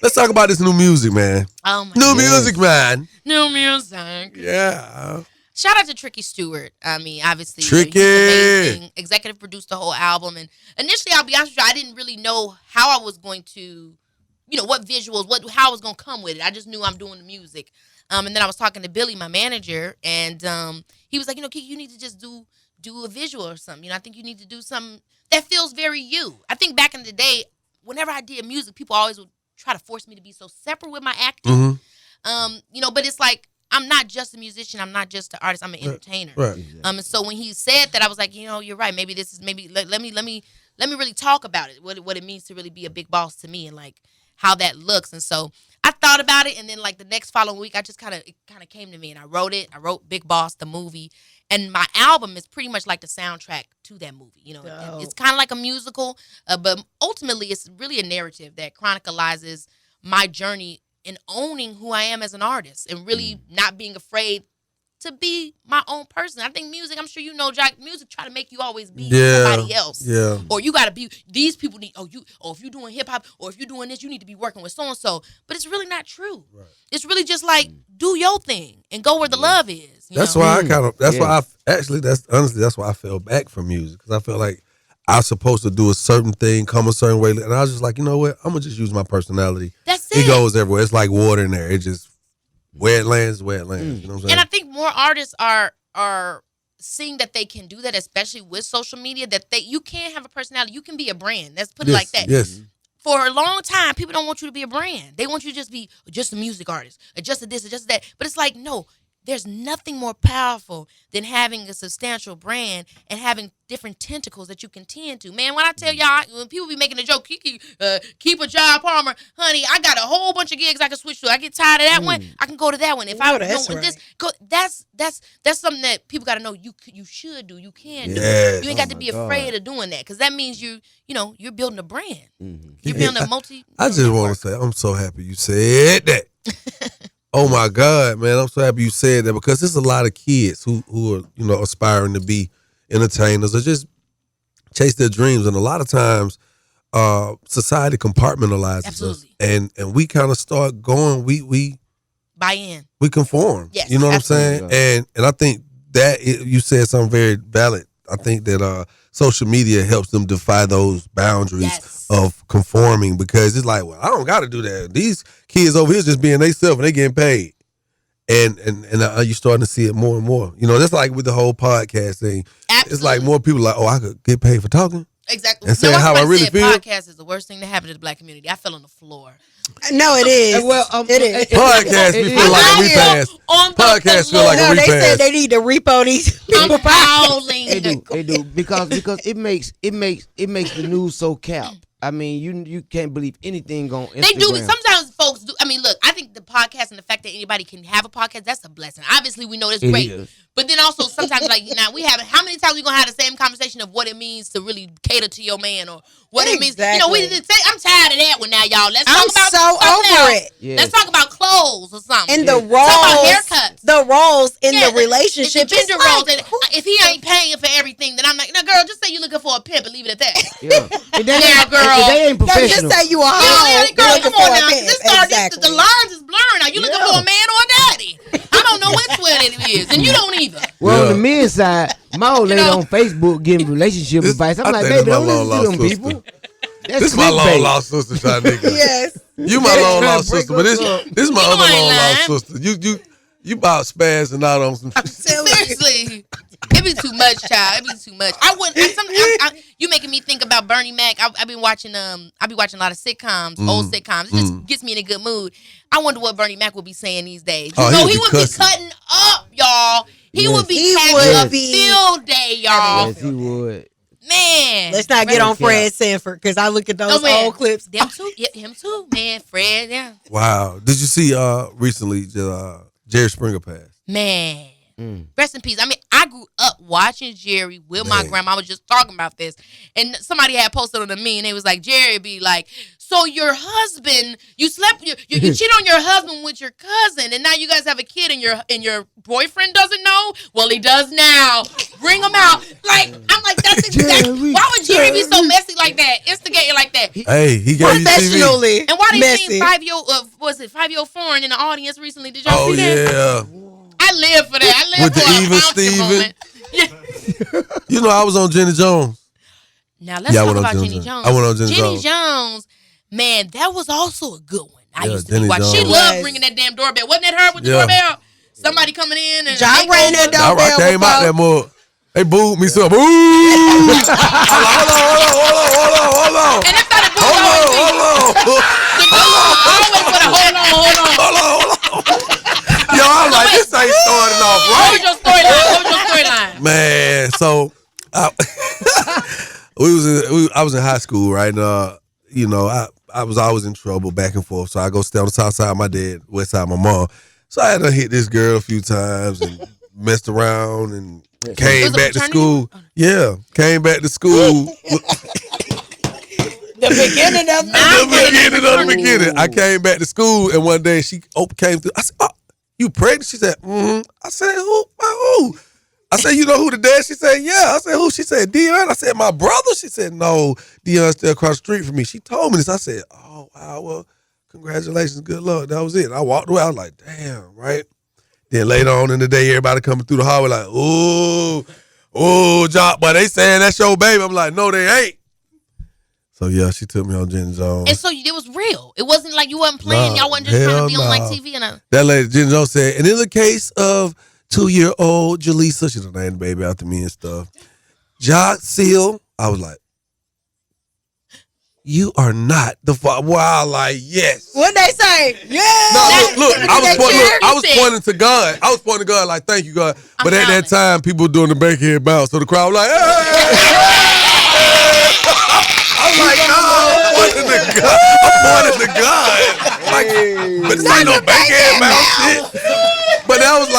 Let's talk about this new music, man. Oh my New music, man. New music. Yeah. Shout out to Tricky Stewart. I mean, obviously, Tricky. he's amazing. Executive produced the whole album, and initially, I'll be honest with you, I didn't really know how I was going to, what visuals, how I was going to come with it. I just knew I'm doing the music. And then I was talking to Billy, my manager, and he was like, KeKe, you need to just do a visual or something. I think you need to do something that feels very you. I think back in the day, whenever I did music, people always would try to force me to be so separate with my acting. But it's like, I'm not just a musician. I'm not just an artist. I'm an entertainer. Right. And so when he said that, I was like, you're right. Maybe let me really talk about it. What it means to really be a big boss to me, and like how that looks. And so I thought about it, and then like the next following week, it kind of came to me, and I wrote it. I wrote Big Boss, the movie, and my album is pretty much like the soundtrack to that movie. It's kind of like a musical, but ultimately it's really a narrative that chronicalizes my journey in owning who I am as an artist, and really not being afraid to be my own person. I think music, I'm sure Jack, music try to make you always be somebody else. Yeah. Or you got to be, these people need, if you're doing hip hop, or if you're doing this, you need to be working with so-and-so. But it's really not true. Right. It's really just like, do your thing and go where the love is. That's why that's why I fell back from music. Because I felt like I was supposed to do a certain thing, come a certain way. And I was just like, you know what? I'm going to just use my personality. That's it. It goes everywhere. It's like water in there. It just, where it lands, where it lands. You know what I'm saying? And I think more artists are seeing that they can do that, especially with social media, that you can have a personality. You can be a brand. Let's put it like that. Yes. For a long time, people don't want you to be a brand. They want you to just be just a music artist, or just a this, or just that. But it's like, no, there's nothing more powerful than having a substantial brand and having different tentacles that you can tend to. Man, when I tell y'all, when people be making a joke, KeKe, keep a job, Palmer, honey, I got a whole bunch of gigs I can switch to. I get tired of that one, I can go to that one. If that's something that people got to know you should do, you can do. You ain't got to be afraid of doing that, because that means you're building a brand. You're building a multi. I just want to say, I'm so happy you said that. Oh my God, man! I'm so happy you said that, because there's a lot of kids who are aspiring to be entertainers or just chase their dreams, and a lot of times society compartmentalizes Absolutely. us, and we kind of start going. We buy in. We conform. Yes, you know what absolutely. I'm saying? And I think that you said something very valid. I think that social media helps them defy those boundaries of conforming, because it's like, well, I don't got to do that. These kids over here just being themselves and they getting paid. And you're starting to see it more and more. That's like with the whole podcast thing. Absolutely. It's like more people like, oh, I could get paid for talking. Exactly. And saying how I really feel. Podcast is the worst thing to happen to the black community. I fell on the floor. No, it is. It is. Podcast feel like a repass. Podcast feel like a repass. They said they need to repo these people. They do because it makes the news so cap. I mean, you can't believe anything on Instagram. They do. Sometimes folks do. I mean, look, I think the podcast and the fact that anybody can have a podcast, that's a blessing. Obviously, we know that's great. Is. But then also sometimes, like, now how many times we going to have the same conversation of what it means to really cater to your man, or what it means. We didn't say, I'm tired of that one now, y'all. Let's talk about over it. Yes. Let's talk about clothes or something. And the roles. Talk about haircuts. The roles in the relationship. It's the gender roles. And if he ain't paying for everything, then I'm like, no, girl, just say you're looking for a pimp and leave it at that. Yeah, girl. They ain't professional. Just say you a hoe. Girl, come on now. The lines is blurring. Are you looking for a man or a daddy? I don't know which one it is, and you don't either. Well, on the men's side, my old lady on Facebook giving relationship advice. I'm like, baby, don't listen to them people. This is my long lost sister, Shanika. Yes. You my long lost sister, but this is my other long lost sister. You about spazzing out on some shit. Seriously. It be too much, child. It be too much. You making me think about Bernie Mac. I be watching a lot of sitcoms, old sitcoms. It just gets me in a good mood. I wonder what Bernie Mac would be saying these days. He would be cutting up, y'all. He would be having a field day, y'all. Yes, he would. Man. Let's not get on Fred Sanford, because I look at those old clips. Them too. Yeah, him too, man. Fred, yeah. Wow. Did you see recently Jerry Springer passed? Man. Rest in peace. I mean, I grew up watching Jerry with my grandma. I was just talking about this, and somebody had posted on the meme, and it was like, Jerry be like, So your husband, you cheat on your husband with your cousin, and now you guys have a kid, and your boyfriend doesn't know. Well, he does now. Bring him out. Like I'm like, that's exactly. Why would Jerry be so messy like that, instigating like that? Hey, he gave you TV. And why did he sing 5-Year-Old Foreign in the audience recently? Did y'all see that? Oh yeah. I live for that. I live with for the even Steven. You know, I was on Jenny Jones. Now let's talk about Jenny Jones. I went on Jenny Jones. Man, that was also a good one. I used to Jenny be watching. She loved ringing that damn doorbell. Wasn't that her with the doorbell? Somebody coming in and John rang that doorbell. I came out that more. They booed me some. Hold on. And that's how the boo always be. The boo always put a hold on. Yo, I was like, this ain't starting off right. What was your storyline? Man, so I was in high school, right? And you know, I was always in trouble back and forth. So I go stay on the south side of my dad, west side of my mom. So I had to hit this girl a few times and messed around and came back to school. Yeah, came back to school. The beginning of the beginning. I came back to school and one day she came through. I said, "Oh, you pregnant?" She said, "Mm-hmm." I said, "Who? Who?" I said, "You know who the dad?" She said, "Yeah." I said, "Who?" She said, "Dion." I said, "My brother?" She said, "No, Dion's still across the street from me." She told me this. I said, "Oh, wow, well, congratulations, good luck." That was it. I walked away. I was like, damn, right? Then later on in the day, everybody coming through the hallway like, Jock, but they saying that's your baby. I'm like, no, they ain't. So, yeah, she took me on Jenny Jones. And so it was real. It wasn't like you wasn't playing. Y'all wasn't just trying to be on like TV. That lady, Jenny Jones, said, and in the case of 2-year-old Jaleesa, she done named the baby after me and stuff, Jock Seal, I was like, you are not the father. Wow, like, yes. What'd they say? Yeah. No, look, I was pointing to God. I was pointing to God like, thank you, God. But at that time, people were doing the backhead bounce. So the crowd was like, hey. I'm like, no, I'm pointing to God. Like, but this ain't no backhead bounce shit. But that was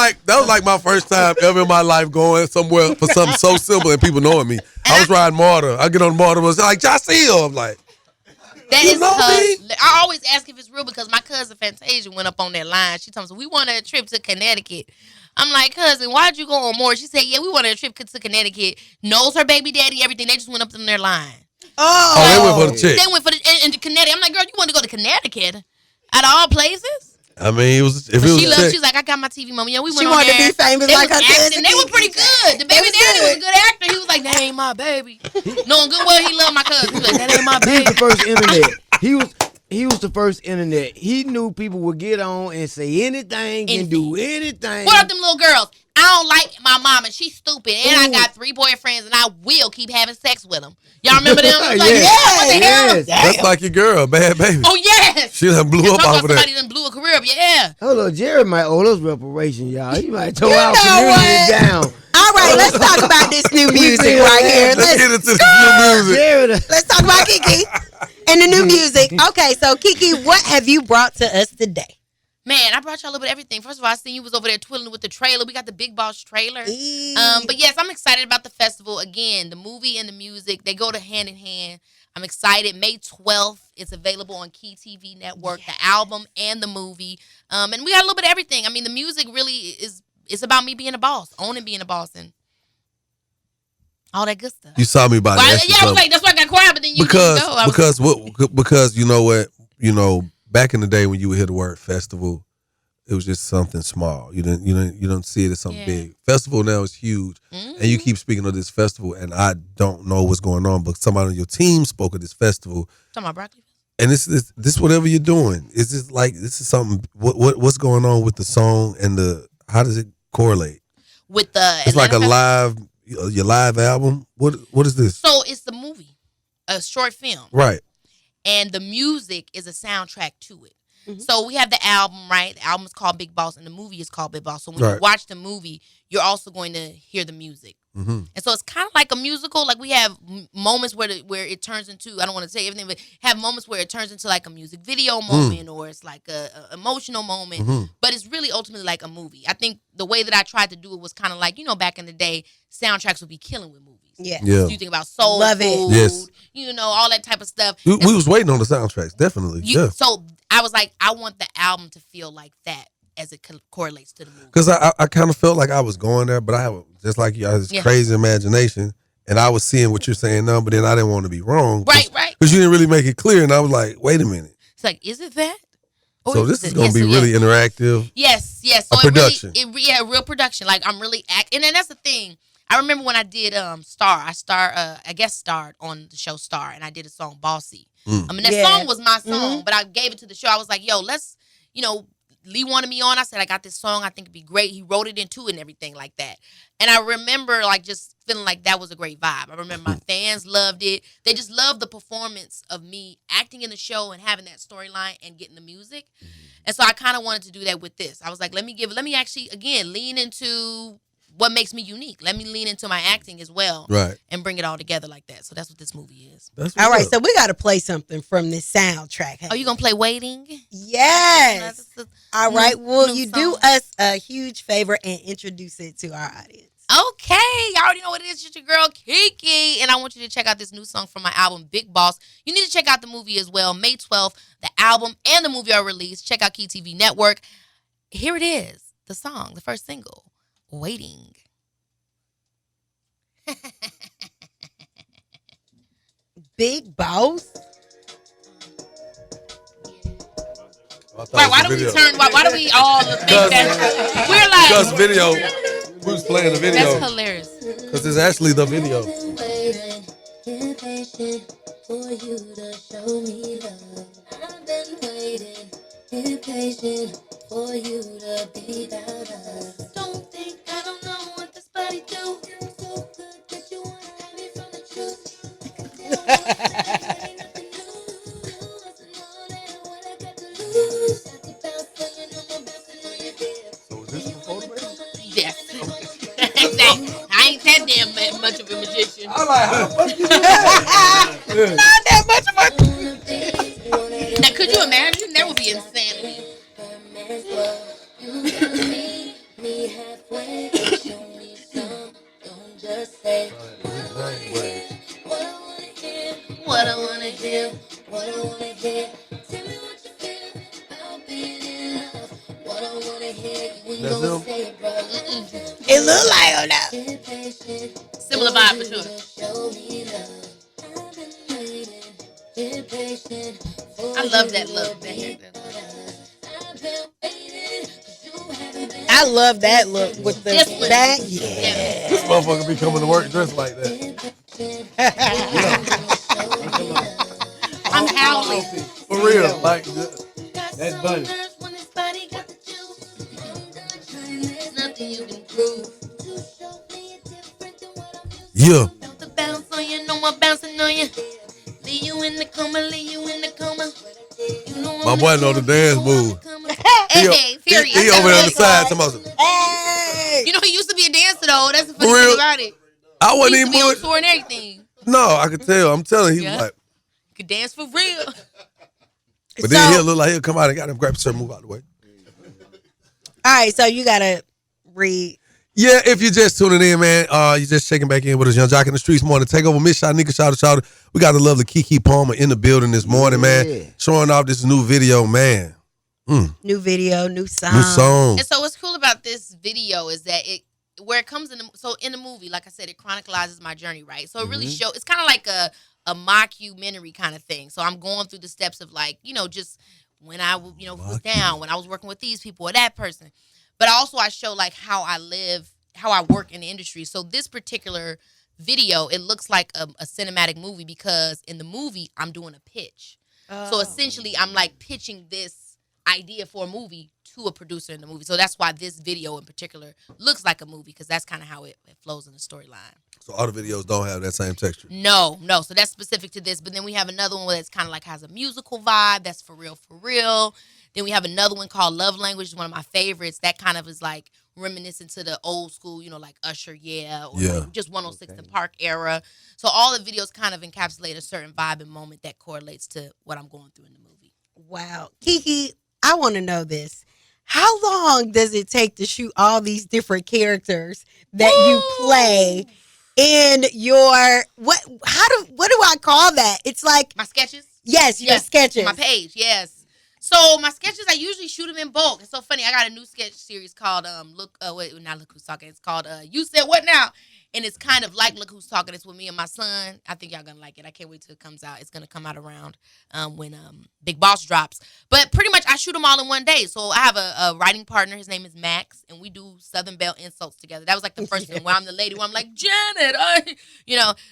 like my first time ever in my life going somewhere for something so simple and people knowing me. I was riding MARTA. I get on the MARTA and was like, Jocelyn. I'm like, that is I always ask if it's real because my cousin Fantasia went up on that line. She told me, we wanted a trip to Connecticut. I'm like, cousin, why'd you go on more? She said, yeah, we wanted a trip to Connecticut. Knows her baby daddy, everything. They just went up on their line. Oh, they went for the chick. They went for the Connecticut. I'm like, girl, you want to go to Connecticut? Out of all places? I mean, she's like, I got my TV mama. Yeah, we went she on wanted there. to be famous like her cousin. They were pretty good. The baby daddy was a good actor. He was like, that ain't my baby. Knowing good well he loved my cousin. He was like, that ain't my baby. He was the first internet. He was the first internet. He knew people would get on and say anything and do anything. What are them little girls? I don't like my mama. She's stupid. And I got 3 boyfriends and I will keep having sex with them. Y'all remember them? I was like, what the hell? That's like your girl, Bad Baby. Oh, yes. She done blew up off of that. Somebody done blew a career up, yeah. Hold on, Jerry might owe us reparation, y'all. He might throw our community down. All right, let's talk about this new music right here. Let's get into this new music. Let's talk about KeKe and the new music. Okay, so KeKe, what have you brought to us today? Man, I brought y'all a little bit of everything. First of all, I seen you was over there twiddling with the trailer. We got the Big Boss trailer. But yes, I'm excited about the festival. Again, the movie and the music, they go to hand in hand. I'm excited. May 12th, it's available on Key TV Network, the album and the movie. And we got a little bit of everything. I mean, the music really is, it's about me being a boss, owning being a boss, and all that good stuff. You saw me by that. Yeah, I was like, that's why I got quiet, but then you didn't go. Because you know what, back in the day when you would hear the word festival, it was just something small. You don't see it as something big. Festival now is huge, and you keep speaking of this festival, and I don't know what's going on, but somebody on your team spoke of this festival. Talking about broccoli. And this whatever you're doing, is this like this is something? What's going on with the song and how does it correlate? With the it's like your live album. What is this? So it's the movie, a short film, right? And the music is a soundtrack to it. Mm-hmm. So we have the album, right? The album is called Big Boss, and the movie is called Big Boss. So when you watch the movie, you're also going to hear the music Mm-hmm. And so it's kind of like a musical. Like we have moments where it turns into, I don't want to say everything, but have moments where it turns into like a music video moment or it's like a emotional moment. Mm-hmm. But it's really ultimately like a movie. I think the way that I tried to do it was kind of like, back in the day, soundtracks would be killing with movies. Yeah. So you think about soul Love it. food, Yes. all that type of stuff. We was waiting on the soundtracks, definitely. Yeah. So I was like, I want the album to feel like that as it correlates to the movie. Because I kind of felt like I was going there, but I have, just like you, I had this crazy imagination. And I was seeing what you're saying now, but then I didn't want to be wrong. Right. Because you didn't really make it clear. And I was like, wait a minute. It's like, is it that? Or So this is going to be really interactive. Yes. So a production. Real production. Like I'm really and then that's the thing. I remember when I did Star. I guest starred on the show Star, and I did a song Bossy. I mean that song was my song, but I gave it to the show. I was like, yo, let's, Lee wanted me on. I said, I got this song. I think it'd be great. He wrote it into it and everything like that. And I remember like just feeling like that was a great vibe. I remember my fans loved it. They just loved the performance of me acting in the show and having that storyline and getting the music. And so I kind of wanted to do that with this. I was like, let me actually, again, lean into what makes me unique. Let me lean into my acting as well. Right. And bring it all together like that. So that's what this movie is. All right, so we got to play something from this soundtrack. Are you going to play Waiting? Yes. All right. Will you do song. us a huge favor and introduce it to our audience? Okay, y'all already know what it is. It's your girl, KeKe. And I want you to check out this new song from my album, Big Boss. You need to check out the movie as well. May 12th, the album and the movie are released. Check out Key TV Network. Here it is, the song, the first single, Waiting. Big Boss? Right, why do we all think that? We're like, Gus video. We was playing the video. that's hilarious. Because it's actually the video. Waiting, impatient for you to show me love. I've been waiting, impatient for you to be about us. Don't think I don't know what this body do. So good that you wanna have me from the truth. Ain't nothing new. Wasn't all that what I got to lose. Got to bounce for you, no more bouncing on your hip. So is this before the baby? Yes. Exactly. I ain't that damn much of a magician. I'm like, how the fuck you do that? Not that much of a... Now, could you imagine? That would be insanity. You gotta meet me halfway. Show me some. Don't just say what I wanna hear. What I wanna hear. What I wanna hear. Tell me what you feel about being in love. What I wanna hear. You ain't That's gonna him? say it, bro. It look like him now. Impatient. Similar vibe for sure. Show me love. I've been waiting. Impatient. I love that look. I love that look with the Different. back. Yeah. This motherfucker be coming to work dressed like that. I'm howling. For real. Like, that's funny. Yeah. Bounce on you, no more bouncing on you. Leave you in the coma, leave you in the coma. You know My boy know the dance move. Hey, period. He over there on the side. Somebody, Hey. You know, he used to be a dancer though. That's the funny For thing real? about it. I He wasn't used to even be on moving. tour and everything. No, I could tell. I'm telling you, he Yeah. was like, Could dance for real. but then he'll look like he'll come out and got him, grab his shirt, move out the way. All right, so you got to read. Yeah, if you're just tuning in, man, you're just checking back in with us, Young Jock in the Streets morning. Take over, Miss Shot, Nigga, shout. We got the lovely KeKe Palmer in the building this morning, man. Showing off this new video, man. New video, new song. New song. And so what's cool about this video is that where it comes in in the movie, like I said, it chronicles my journey, right? So it really it's kind of like a mockumentary kind of thing. So I'm going through the steps of like, just when I was down, when I was working with these people or that person. But also I show like how I live, how I work in the industry. So this particular video, it looks like a cinematic movie because in the movie I'm doing a pitch. So essentially I'm like pitching this idea for a movie to a producer in the movie. So that's why this video in particular looks like a movie because that's kind of how it flows in the storyline. So all the videos don't have that same texture. No. So that's specific to this. But then we have another one that's kind of like has a musical vibe. That's for real. Then we have another one called Love Language, one of my favorites. That kind of is like reminiscent to the old school, like Usher, or Yeah. like just 106 and Park era. So all the videos kind of encapsulate a certain vibe and moment that correlates to what I'm going through in the movie. Wow. KeKe, I want to know this. How long does it take to shoot all these different characters that you play in your what do I call that? It's like My sketches? Yes, your sketches. My page, yes. So my sketches, I usually shoot them in bulk. It's so funny. I got a new sketch series called not Look Who's Talking. It's called You Said What Now? And it's kind of like Look Who's Talking. It's with me and my son. I think y'all gonna like it. I can't wait till it comes out. It's gonna come out around when Big Boss drops. But pretty much I shoot them all in one day. So I have a writing partner. His name is Max, and we do Southern Belle insults together. That was like the first film where I'm the lady, where I'm like, Janet,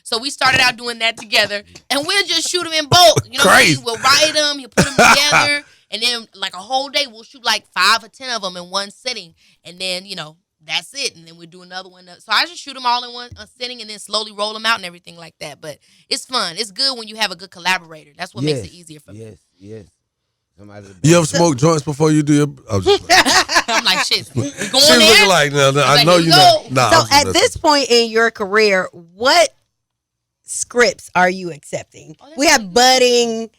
So we started out doing that together, and we'll just shoot them in bulk. You know what I mean? We'll write them, he'll put them together, and then like a whole day we'll shoot like 5 or 10 of them in one sitting, and then that's it. And then we do another one. So I just shoot them all in one sitting and then slowly roll them out and everything like that. But it's fun. It's good when you have a good collaborator. That's what makes it easier for me. Yes. You ever smoke joints before you do your? I'm like, shit. We going She's there? looking like, no, I like, know you you go. know. Nah, So at this point in your career, what scripts are you accepting? We have budding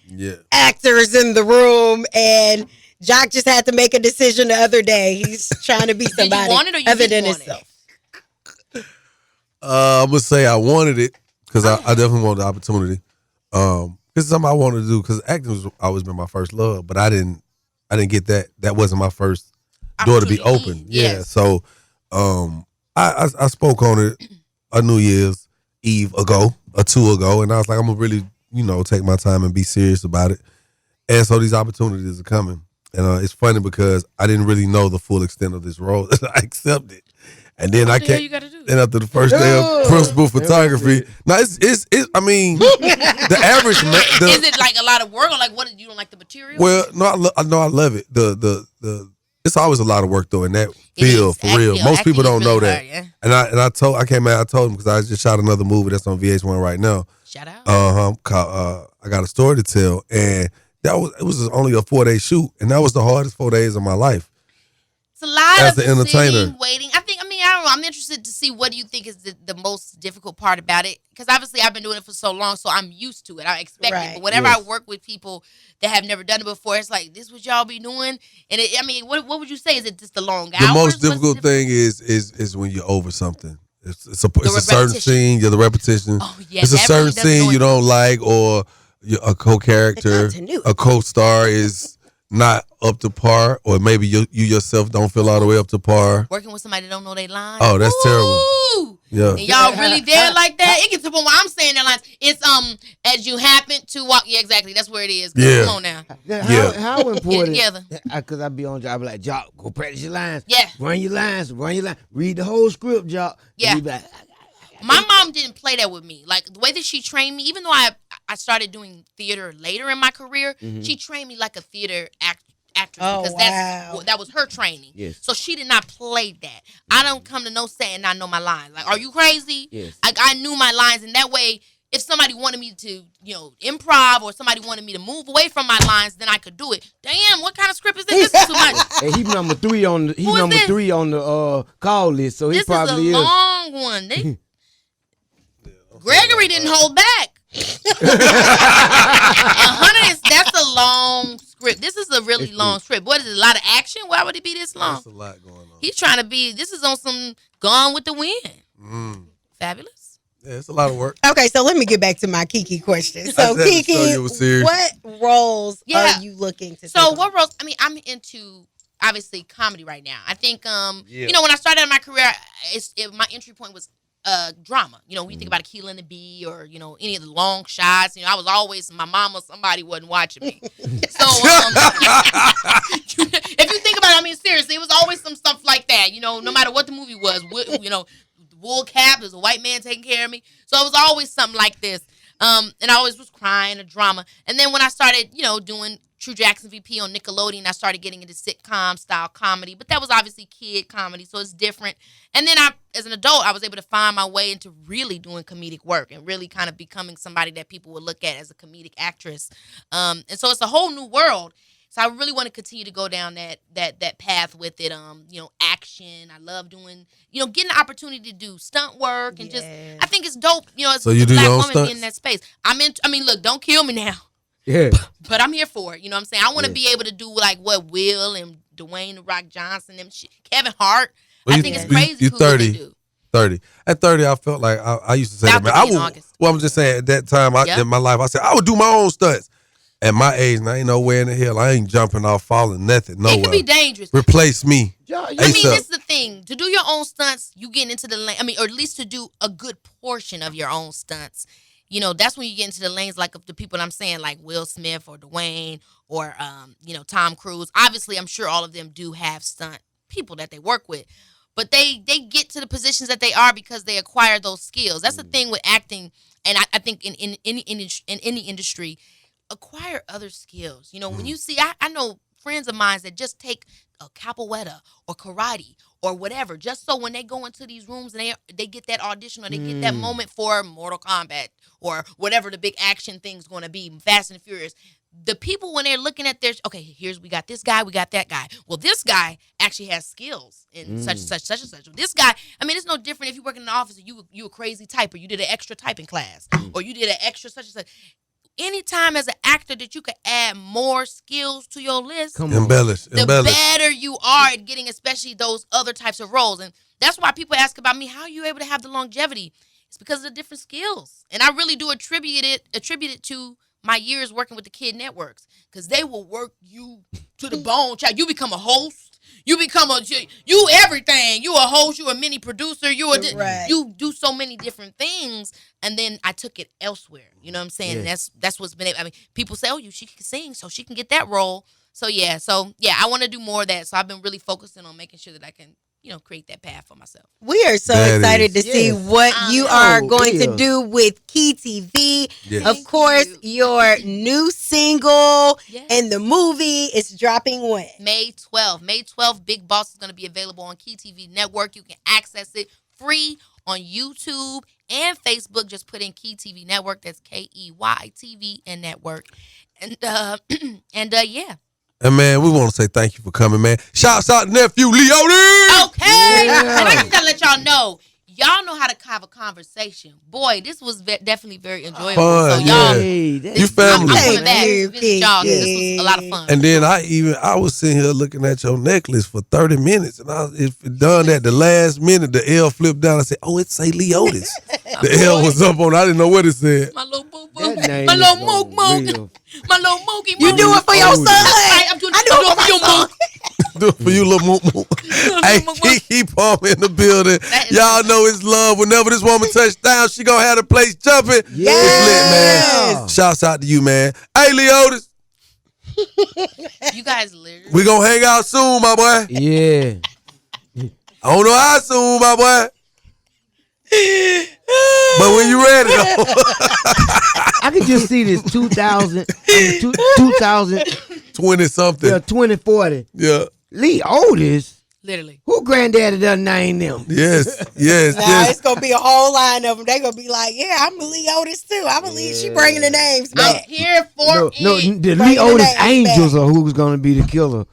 actors in the room, and Jock just had to make a decision the other day. He's trying to be somebody Did you want it or you other didn't than want himself. I'm gonna say I wanted it because I definitely wanted the opportunity. Because it's something I wanted to do. Because acting was always been my first love, but I didn't get that. That wasn't my first door to be open. Yeah. So, I spoke on it a New Year's Eve ago, or 2 ago, and I was like, I'm gonna really, take my time and be serious about it. And so these opportunities are coming. And it's funny because I didn't really know the full extent of this role that I accepted. And then What the hell you gotta do? and after the first day of principal photography, no, it's I mean, the average man. Is it like a lot of work, or like what? You don't like the material? Well, no, I love it. The it's always a lot of work though in that field for real. Most people don't know that. And I came out, I told them because I just shot another movie that's on VH1 right now. Shout out. I got a story to tell, and it was only a 4-day shoot, and that was the hardest 4 days of my life. It's a lot as of an entertainer. sitting, waiting. I don't know. I'm interested to see what do you think is the most difficult part about it. Because obviously I've been doing it for so long, so I'm used to it. I expect it. But whenever I work with people that have never done it before, it's like, this what y'all be doing? And what would you say? Is it just the long hours? The most difficult thing is when you're over something. It's a certain scene, the repetition. Oh, yeah, it's a certain scene you don't like, or a co-character, a co-star is not up to par, or maybe you yourself don't feel all the way up to par. Working with somebody that don't know their lines. Oh, that's terrible. Yeah. And y'all really there like that? It gets to the point where I'm saying their lines. It's as you happen to walk. Yeah, exactly. That's where it is. Come on now. How important? Get it together. Because I be on job, I be like, Jock, go practice your lines. Yeah. Run your lines. Read the whole script, Jock. Yeah. Like, my mom didn't play that with me. Like the way that she trained me, even though I started doing theater later in my career, she trained me like a theater actress because that was her training. Yes. So she did not play that. I don't come to no set and not know my lines. Like, are you crazy? Yes. I knew my lines, and that way, if somebody wanted me to, improv, or somebody wanted me to move away from my lines, then I could do it. Damn, what kind of script is this? This is too much. And he's number 3 on the call list, so he This probably is a long one. Gregory didn't hold back. 100 that's a long script. This is a really long script. What is it? A lot of action? Why would it be this long? There's a lot going on. He's trying to be. This is on some Gone with the Wind. Fabulous. Yeah, it's a lot of work. Okay, so let me get back to my KeKe question. So KeKe, what roles are you looking to? So what roles? I'm into obviously comedy right now. I think when I started out my career, my entry point was drama. When you think about Keelan and the Bee, or any of the long shots, I was always my mom or somebody wasn't watching me. So if you think about it, seriously, it was always some stuff like that. No matter what the movie was, wool cap, there's a white man taking care of me. So it was always something like this. And I always was crying, a drama. And then when I started, doing True Jackson VP on Nickelodeon, I started getting into sitcom style comedy, but that was obviously kid comedy, so it's different. And then as an adult, I was able to find my way into really doing comedic work and really kind of becoming somebody that people would look at as a comedic actress. And so it's a whole new world. So I really want to continue to go down that path with it. Action. I love doing, getting the opportunity to do stunt work and just. I think it's dope. As So you a do black your own woman stunts? being in that space. Look, don't kill me now. Yeah. But I'm here for it. You know what I'm saying? I want to be able to do like what Will and Dwayne the Rock Johnson, them shit, Kevin Hart. I think it's crazy You who what they 30. do. 30. At 30, I felt like I used to say that, About man. to be in August. Well, I'm just saying at that time in my life, I said, I would do my own stunts. At my age, and I ain't nowhere in the hell. I ain't jumping off, falling, nothing, nowhere. It can be dangerous. Replace me. This is the thing. To do your own stunts, you get into the lane. Or at least to do a good portion of your own stunts. That's when you get into the lanes like of the people I'm saying, like Will Smith or Dwayne or, Tom Cruise. Obviously, I'm sure all of them do have stunt people that they work with. But they get to the positions that they are because they acquire those skills. That's the thing with acting, and I think in any industry, acquire other skills. When you see, I know friends of mine that just take a capoeira or karate or whatever, just so when they go into these rooms and they get that audition or they get that moment for Mortal Kombat or whatever the big action thing's going to be, Fast and Furious. The people, when they're looking at we got this guy, we got that guy. Well, this guy actually has skills in such and such and such. This guy, it's no different if you work in an office and you a crazy typer, you did an extra typing class, or you did an extra such and such. Anytime as an actor that you could add more skills to your list, Embellish. the better you are at getting especially those other types of roles. And that's why people ask about me, how are you able to have the longevity? It's because of the different skills. And I really do attribute it to my years working with the kid networks, because they will work you to the bone. Child, you become a host. You become you everything. You a host. You a mini producer. You do so many different things, and then I took it elsewhere. You know what I'm saying? Yeah. That's what's been. People say, she can sing, so she can get that role. So yeah, I want to do more of that. So I've been really focusing on making sure that I can, create that path for myself. We are so excited to see what you are going to do with KeTV. Yes. Of course, your new single and the movie is dropping when? May 12th. May 12th, Big Boss is going to be available on KeTV Network. You can access it free on YouTube and Facebook. Just put in KeTV Network. That's KEYTV and Network. And yeah. And man, we want to say thank you for coming, man. Shouts out to nephew Leonie. Okay. Yeah. And I just gotta let y'all know how to have a conversation. Boy, this was definitely very enjoyable. Fun, so y'all, you family. I'm coming back to visit y'all. This was a lot of fun. And then I was sitting here looking at your necklace for 30 minutes, and it done at the last minute. The L flipped down. I said, "Oh, it say Leotis." The L was up on. I didn't know what it said. My little boo boo. My little mook. My little mookie. You do it for your son. I do it for your mook. Do it for you, little mook. Hey, KeKe Palmer in the building. Y'all know it's love. Whenever this woman touch down, she gonna have the place jumping. Yes. It's lit, man. Shouts out to you, man. Hey, Leotis. You guys literally. We gonna hang out soon, my boy. Yeah. I don't know how soon, my boy. But when you ready, though. I can just see this 2000 20 something. Yeah, 2040. Yeah. Lee Otis. Literally. Who granddaddy done named them? Yes. Now it's gonna be a whole line of them. They gonna be like, "Yeah, I'm a Lee Otis too. I believe she bringing the names back." I'm here for it. No, the Lee Otis Angels are who's gonna be the killer.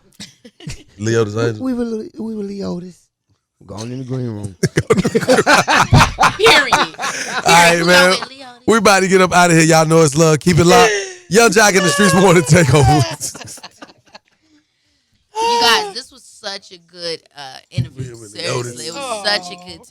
Leotis Angels. We were Lee Otis. We're going in the green room. Period. All right, man. We about to get up out of here. Y'all know it's love. Keep it locked. Young Jock in the streets want to take over. You guys, this was such a good interview. Seriously, it was such a good time.